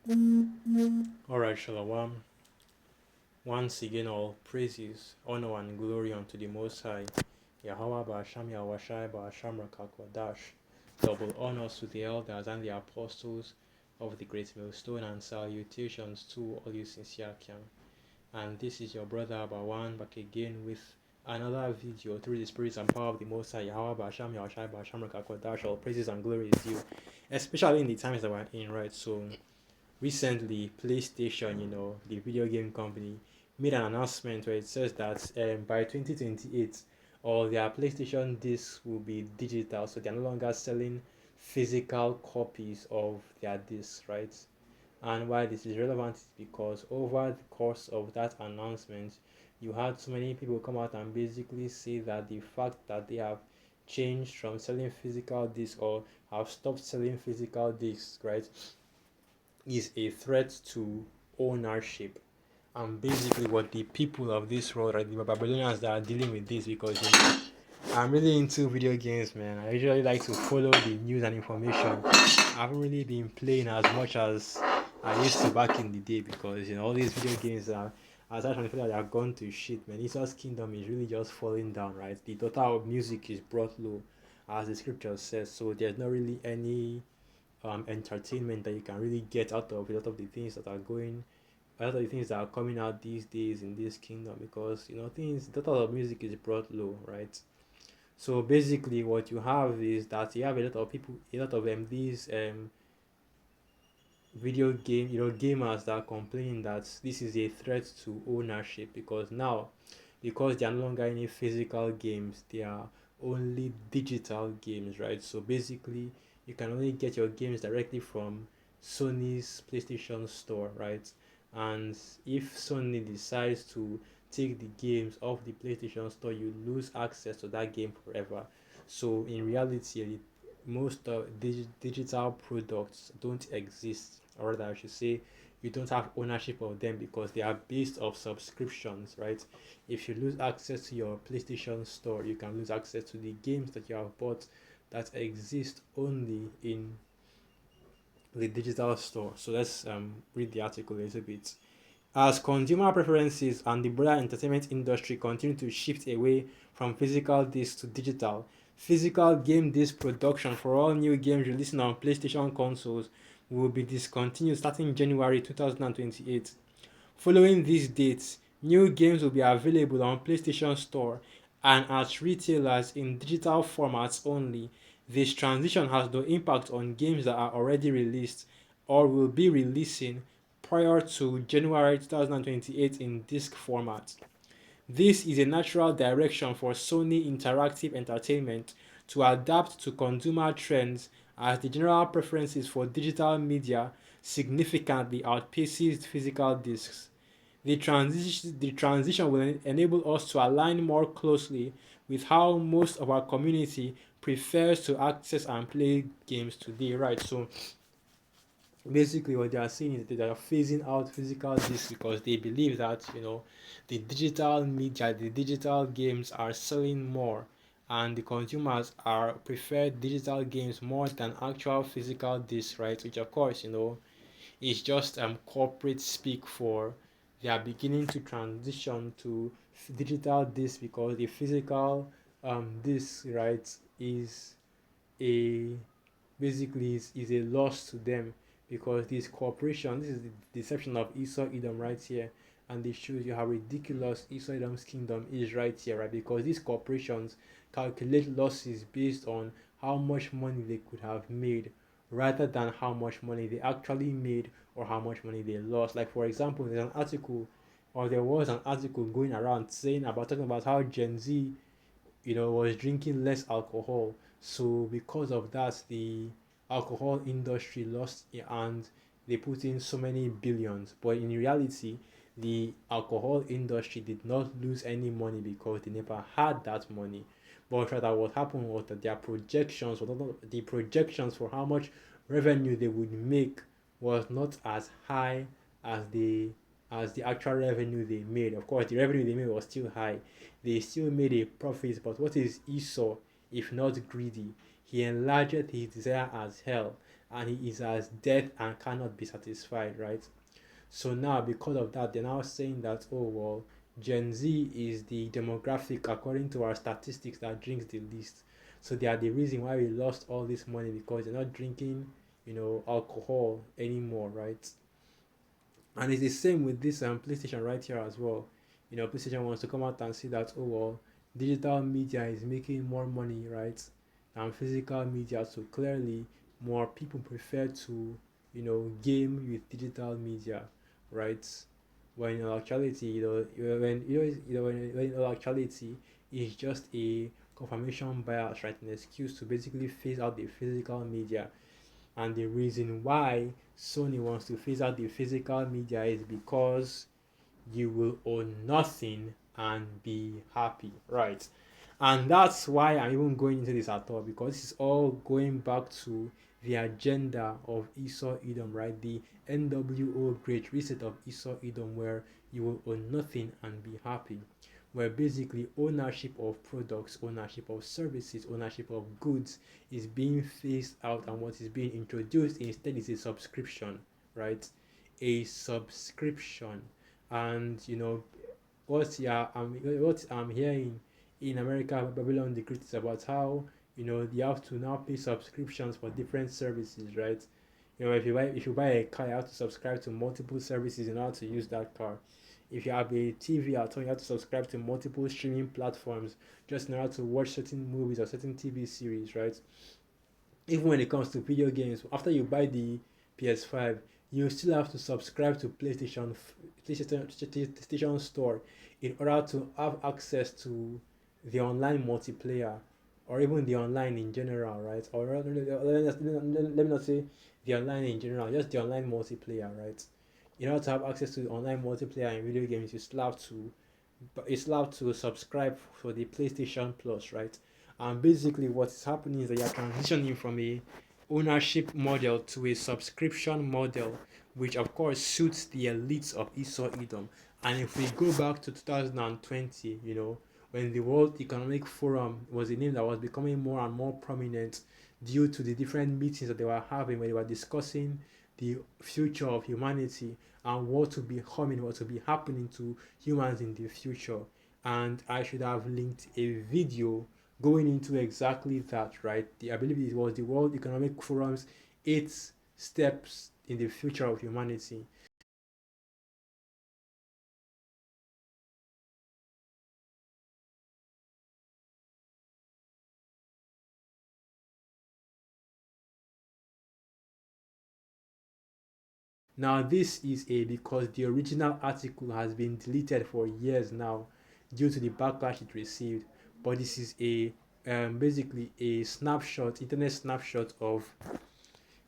Alright, Shalom. Once again, all praises, honor, and glory unto the Most High. Yahweh Ba'asham Yahwashai Ba'asham Rakakwadash. Double honors to the elders and the apostles of the great millstone, and salutations to all you sincere Kiam. And this is your brother Abawan back again with another video through the spirits and power of the Most High. Yahweh Ba'asham Yahwashai Ba'asham Rakakwadash. All praises and glory is due, especially in the times that we're in, right? So, recently PlayStation, the video game company, made an announcement where it says that by 2028 all their PlayStation discs will be digital, so they're no longer selling physical copies of their discs, right? And why this is relevant is because over the course of that announcement, you had so many people come out and basically say that the fact that they have changed from selling physical discs or have stopped selling physical discs, right, is a threat to ownership. And basically what the people of this world, right, the Babylonians that are dealing with this, because I'm really into video games, man. I usually like to follow the news and information. I haven't really been playing as much as I used to back in the day, because all these video games are, aside from the fact that they are gone to shit, man, Esau's kingdom is really just falling down, right? The total of music is brought low, as the scripture says, so there's not really any entertainment that you can really get out of a lot of the things that are going, a lot of the things that are coming out these days in this kingdom, because things, the total of music is brought low, right? So basically what you have is that you have a lot of people, a lot of these video game, gamers that are complaining that this is a threat to ownership, because now, because they are no longer any physical games, they are only digital games, right? So basically you can only get your games directly from Sony's PlayStation store, right? And if Sony decides to take the games off the PlayStation store, you lose access to that game forever. So in reality, most digital products don't exist, or rather I should say you don't have ownership of them, because they are based off subscriptions, right? If you lose access to your PlayStation store, you can lose access to the games that you have bought that exist only in the digital store. So let's read the article a little bit. As consumer preferences and the broader entertainment industry continue to shift away from physical discs to digital, physical game disc production for all new games releasing on PlayStation consoles will be discontinued starting January 2028. Following these dates, new games will be available on PlayStation Store and at retailers in digital formats only. This transition has no impact on games that are already released or will be releasing prior to January 2028 in disc format. This is a natural direction for Sony Interactive Entertainment to adapt to consumer trends, as the general preferences for digital media significantly outpaces physical discs. The transition will enable us to align more closely with how most of our community prefers to access and play games today, right? So basically what they are saying is that they are phasing out physical discs, because they believe that the digital media, the digital games are selling more, and the consumers are prefer digital games more than actual physical discs, right? Which of course is just corporate speak for they are beginning to transition to digital discs, because the physical disc, right, is a basically is a loss to them, because this corporation, this is the deception of Esau Edom right here, and this shows you how ridiculous Esau Edom's kingdom is right here, right? Because these corporations calculate losses based on how much money they could have made, rather than how much money they actually made or how much money they lost. Like for example, there was an article going around saying about talking about how Gen Z was drinking less alcohol. So because of that, the alcohol industry lost and they put in so many billions. But in reality, the alcohol industry did not lose any money because they never had that money. But rather, what happened was that their projections, the projections for how much revenue they would make, was not as high as the actual revenue they made. Of course, the revenue they made was still high. They still made a profit, but what is Esau if not greedy? He enlarged his desire as hell, and he is as dead and cannot be satisfied, right? So now, because of that, they're now saying that, oh, well, Gen Z is the demographic, according to our statistics, that drinks the least. So they are the reason why we lost all this money, because they're not drinking, alcohol anymore, right? And it's the same with this PlayStation right here as well. PlayStation wants to come out and say that, oh, well, digital media is making more money, right, than physical media. So clearly, more people prefer to, game with digital media, right? When in actuality, when in actuality, it's just a confirmation bias, right? An excuse to basically phase out the physical media. And the reason why Sony wants to phase out the physical media is because you will own nothing and be happy, right? And that's why I'm even going into this at all, because this is all going back to the agenda of Esau Edom, right? The NWO Great Reset of Esau Edom, where you will own nothing and be happy, where basically ownership of products, ownership of services, ownership of goods is being phased out, and what is being introduced instead is a subscription, right? A subscription. And what I'm hearing in America, Babylon the Great, is about how you have to now pay subscriptions for different services, right? If you buy a car, you have to subscribe to multiple services in order to use that car. If you have a TV at home, you have to subscribe to multiple streaming platforms just in order to watch certain movies or certain TV series, right? Even when it comes to video games, after you buy the PS5, you still have to subscribe to PlayStation Store in order to have access to the online multiplayer, or even the online in general, right? Or let me not say the online in general, just the online multiplayer, right? In order to have access to the online multiplayer in video games, you still have to subscribe for the PlayStation Plus, right? And basically, what's happening is that you're transitioning from a ownership model to a subscription model, which of course suits the elites of Esau Edom. And if we go back to 2020, when the World Economic Forum was a name that was becoming more and more prominent due to the different meetings that they were having, when they were discussing the future of humanity and what will be coming, what will be happening to humans in the future. And I should have linked a video going into exactly that, right? I believe it was the World Economic Forum's 8 steps in the future of humanity. Now, this is because the original article has been deleted for years now due to the backlash it received. But this is a basically a snapshot, internet snapshot of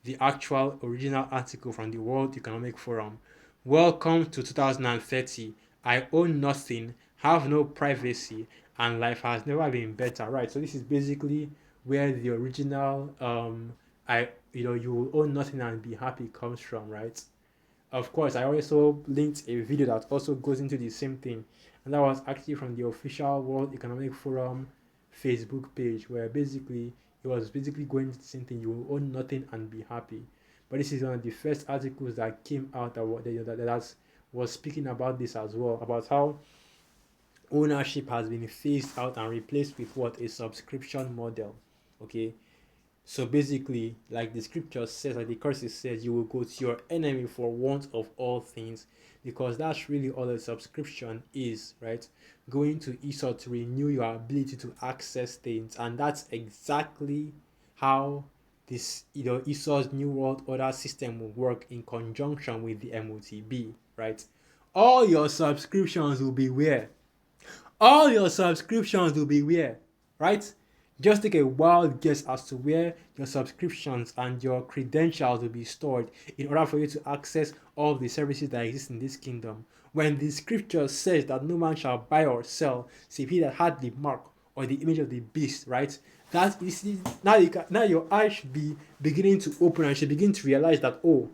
the actual original article from the World Economic Forum. Welcome to 2030. I own nothing, have no privacy, and life has never been better. Right. So this is basically where the original you will own nothing and be happy comes from, right? Of course, I also linked a video that also goes into the same thing, and that was actually from the official World Economic Forum Facebook page, where basically it was basically going to the same thing: you will own nothing and be happy. But this is one of the first articles that came out that was speaking about this as well, about how ownership has been phased out and replaced with what, a subscription model. Okay, so basically, like the scripture says, like the curse says, you will go to your enemy for want of all things, because that's really all a subscription is, right? Going to Esau to renew your ability to access things, and that's exactly how this, Esau's New World Order system will work in conjunction with the MOTB, right? All your subscriptions will be where? All your subscriptions will be where? Right? Just take a wild guess as to where your subscriptions and your credentials will be stored in order for you to access all the services that exist in this kingdom. When the scripture says that no man shall buy or sell save he that had the mark or the image of the beast, right? That is now your eyes should be beginning to open, and should begin to realize that, oh,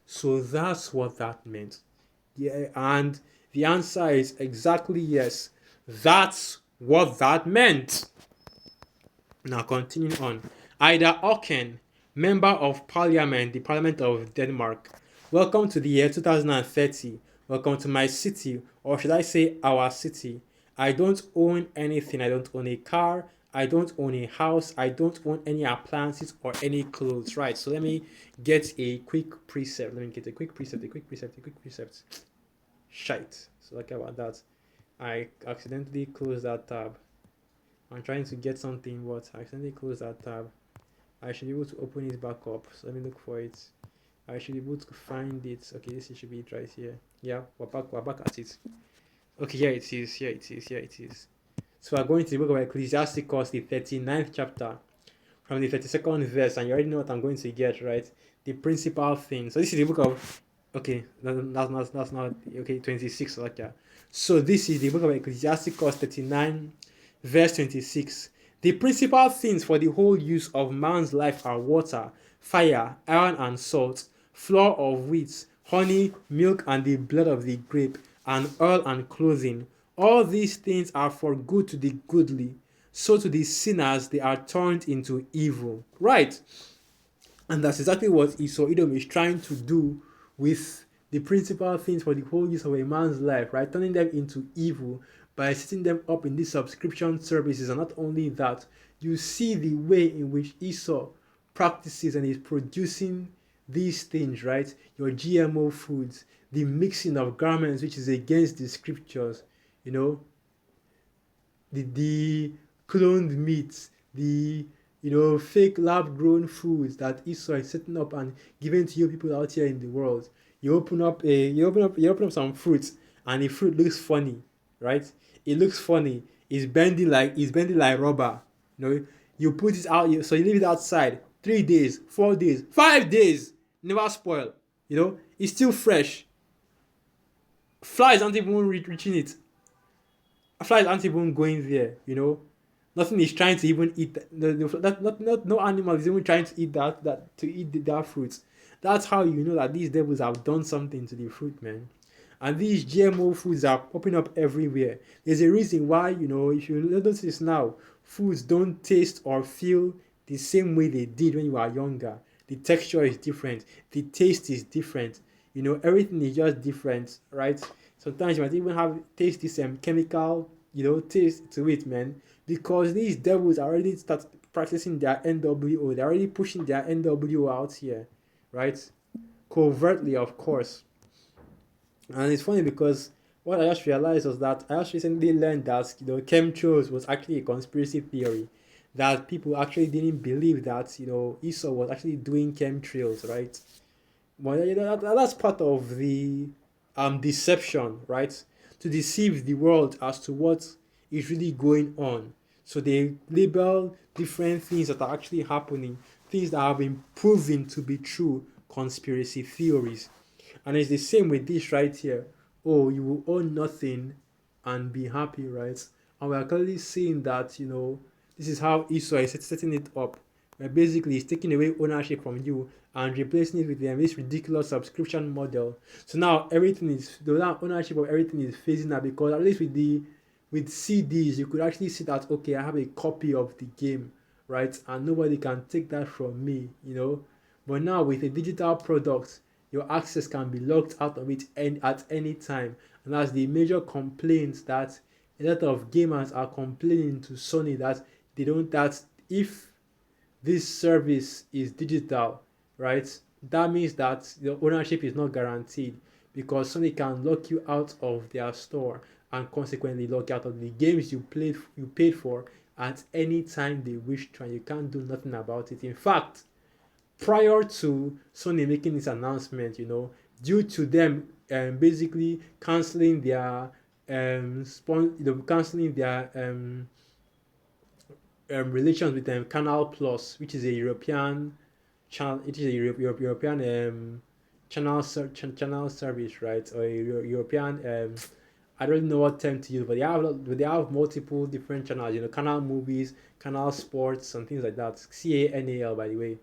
so that's what that meant. Yeah, and the answer is exactly yes. That's what that meant. Now, continuing on. Ida Oken, Member of Parliament, the Parliament of Denmark. Welcome to the year 2030. Welcome to my city, or should I say our city. I don't own anything. I don't own a car. I don't own a house. I don't own any appliances or any clothes. Right. So let me get a quick precept. Let me get a quick precept, a quick precept, a quick precept. Shite. So like about that. I accidentally closed that tab. I'm trying to get something, but I accidentally closed that tab. I should be able to open it back up. So let me look for it. I should be able to find it. Okay, this should be it right here. Yeah, we're back at it. Okay, here it is, here it is, here it is. So we're going to the book of Ecclesiasticus, the 39th chapter, from the 32nd verse, and you already know what I'm going to get, right? The principal thing. So this is the book of, okay, that's not, okay, 26, like that. So this is the book of Ecclesiasticus 39, verse 26. The principal things for the whole use of man's life are water, fire, iron and salt, flour of wheat, honey, milk and the blood of the grape, and oil and clothing. All these things are for good to the goodly, so to the sinners they are turned into evil. Right? And that's exactly what Esau Edom is trying to do with the principal things for the whole use of a man's life, right? Turning them into evil by setting them up in these subscription services. And not only that, you see the way in which Esau practices and is producing these things, right? Your GMO foods, the mixing of garments, which is against the scriptures, you know, the cloned meats, the fake lab grown foods that Esau is setting up and giving to you people out here in the world. You open up some fruits and the fruit looks funny, right? It looks funny. It's bending like rubber. You put it out, so you leave it outside 3 days, 4 days, 5 days, never spoil. It's still fresh. Flies aren't even reaching it. Flies aren't even going there. Nothing is trying to even eat no animal is even trying to eat that fruit. That's how you know that these devils have done something to the fruit, man. And these GMO foods are popping up everywhere. There's a reason why, if you notice now, foods don't taste or feel the same way they did when you were younger. The texture is different, the taste is different, everything is just different, right? Sometimes you might even have taste this chemical, taste to it, man, because these devils already start practicing their NWO. They're already pushing their NWO out here, right? Covertly, of course. And it's funny because what I just realized was that I just recently learned that chemtrails was actually a conspiracy theory, that people actually didn't believe that Esau was actually doing chemtrails, right? But that's part of the deception, right? To deceive the world as to what is really going on. So they label different things that are actually happening, things that have been proven to be true, conspiracy theories. And it's the same with this right here. Oh, you will own nothing and be happy, right? And we're clearly seeing that, this is how Esau is setting it up. Where basically he's taking away ownership from you and replacing it with this ridiculous subscription model. So now the ownership of everything is phasing out, because at least with CDs, you could actually see that, okay, I have a copy of the game, right? And nobody can take that from me, But now with a digital product, your access can be locked out of it at any time. And that's the major complaint that a lot of gamers are complaining to Sony, that if this service is digital, right, that means that the ownership is not guaranteed, because Sony can lock you out of their store and consequently lock you out of the games you paid for at any time they wish to, and you can't do nothing about it. In fact, prior to Sony making this announcement, due to them basically canceling their relations with Canal Plus, which is a European channel. It is a European channel service, right? Or a European I don't know what term to use, but they have multiple different channels. Canal Movies, Canal Sports, and things like that. CANAL, by the way.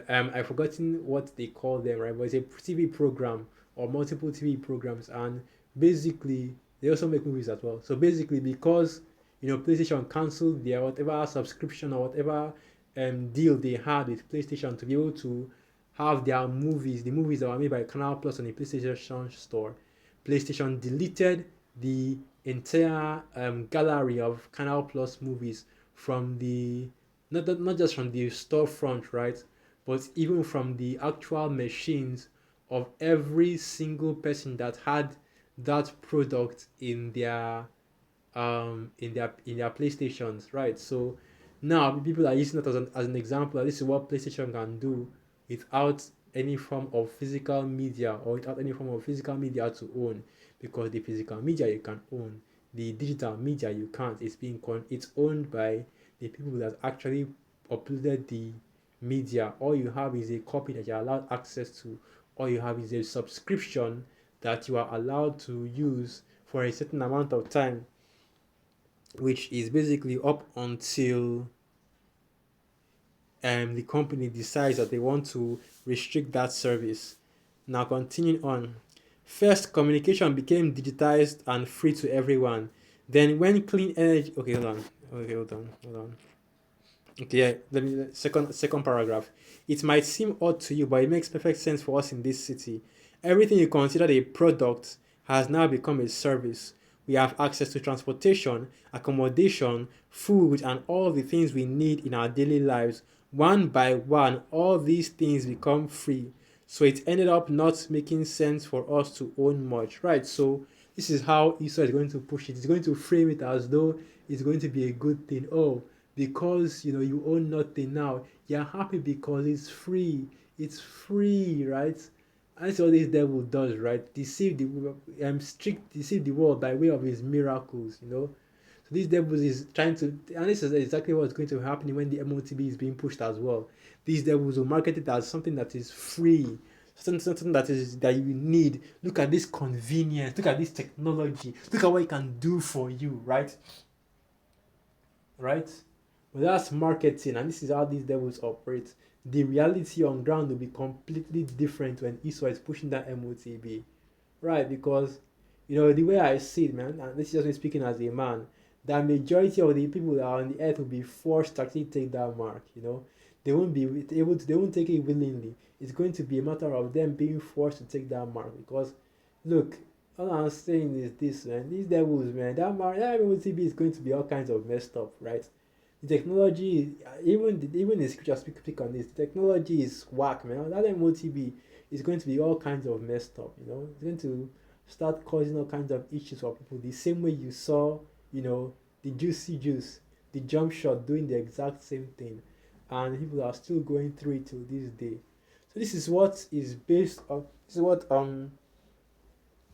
I've forgotten what they call them, right? But it's a TV program or multiple TV programs, and basically they also make movies as well. So basically, because PlayStation canceled their whatever subscription or whatever deal they had with PlayStation to be able to have their movies, the movies that were made by Canal Plus on the PlayStation Store. PlayStation deleted the entire gallery of Canal Plus movies from the not just from the storefront, right, but even from the actual machines of every single person that had that product in their PlayStations, right? So now people are using that as an example. This is what PlayStation can do without any form of physical media or without any form of physical media to own, because the physical media you can own, the digital media you can't. It's owned by the people that actually uploaded the media. All you have is a copy that you're allowed access to. All you have is a subscription that you are allowed to use for a certain amount of time, which is basically up until the company decides that they want to restrict that service. Now, continuing on. First, communication became digitized and free to everyone. Then, when clean energy. Okay, hold on. Okay, hold on. Okay, yeah, let me second paragraph. It might seem odd to you, but it makes perfect sense for us in this city. Everything you considered a product has now become a service. We have access to transportation, accommodation, food, and all the things we need in our daily lives. One by one, all these things become free. So it ended up not making sense for us to own much, right? So this is how Esau is going to push it. It's going to frame it as though it's going to be a good thing. Oh, because you own nothing now, you're happy because it's free. It's free, right? And that's what this devil does, right? Deceive the world by way of his miracles. So this devil is trying to, and this is exactly what's going to happen when the MOTB is being pushed as well. These devils will market it as something that is free, something that you need. Look at this convenience. Look at this technology. Look at what it can do for you, right? Right? But that's marketing, and this is how these devils operate. The reality on ground will be completely different when Esau is pushing that MOTB, right? Because the way I see it, man, and this is just me speaking as a man, the majority of the people that are on the earth will be forced to actually take that mark. They won't be able to. They won't take it willingly. It's going to be a matter of them being forced to take that mark. Because, look, all I'm saying is this, man. These devils, man. That MOTB is going to be all kinds of messed up, right? The technology, even the scripture speak on this. The technology is whack, man. That MOTB is going to be all kinds of messed up. It's going to start causing all kinds of issues for people. The same way you saw, the Juicy Juice, the Jump Shot doing the exact same thing, and people are still going through it till this day. So this is what is based on. This is what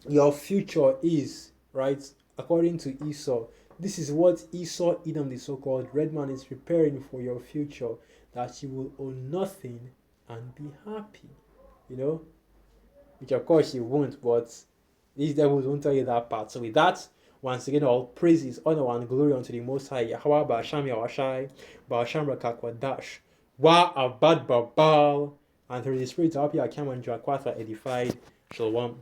your future is, right? According to Esau. This is what Esau, Edom, the so-called red man, is preparing for your future, that you will own nothing and be happy. Which of course you won't, but these devils won't tell you that part. So with that, once again, all praises, honor, and glory unto the Most High, Yahweh Ba'asham Yawashai, Ba'asham Rakakwadash, Wa Abad Babal, and through the Spirit of Happy Akam and Jaquatha edified. Shalom.